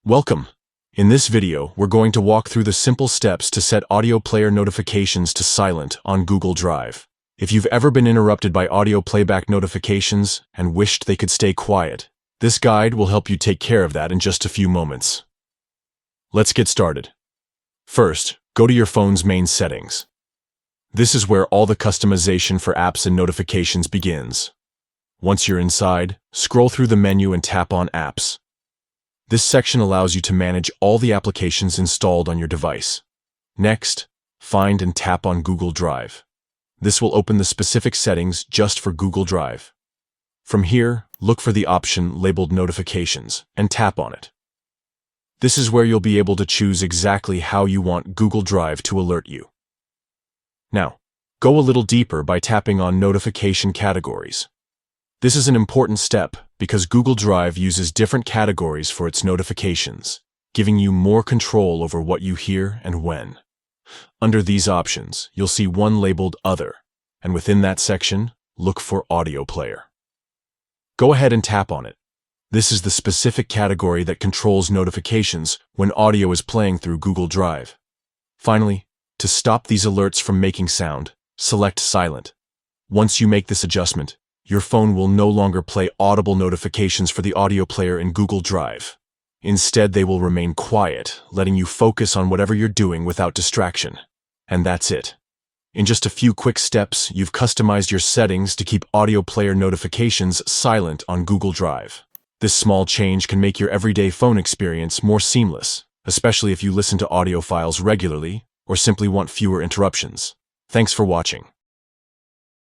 Welcome! In this video, we're going to walk through the simple steps to set audio player notifications to silent on Google Drive. If you've ever been interrupted by audio playback notifications and wished they could stay quiet, this guide will help you take care of that in just a few moments. Let's get started. First, go to your phone's main settings. This is where all the customization for apps and notifications begins. Once you're inside, scroll through the menu and tap on Apps. This section allows you to manage all the applications installed on your device. Next, find and tap on Google Drive. This will open the specific settings just for Google Drive. From here, look for the option labeled Notifications and tap on it. This is where you'll be able to choose exactly how you want Google Drive to alert you. Now, go a little deeper by tapping on Notification Categories. This is an important step because Google Drive uses different categories for its notifications, giving you more control over what you hear and when. Under these options, you'll see one labeled Other, and within that section, look for Audio Player. Go ahead and tap on it. This is the specific category that controls notifications when audio is playing through Google Drive. Finally, to stop these alerts from making sound, select Silent. Once you make this adjustment, your phone will no longer play audible notifications for the audio player in Google Drive. Instead, they will remain quiet, letting you focus on whatever you're doing without distraction. And that's it. In just a few quick steps, you've customized your settings to keep audio player notifications silent on Google Drive. This small change can make your everyday phone experience more seamless, especially if you listen to audio files regularly or simply want fewer interruptions. Thanks for watching.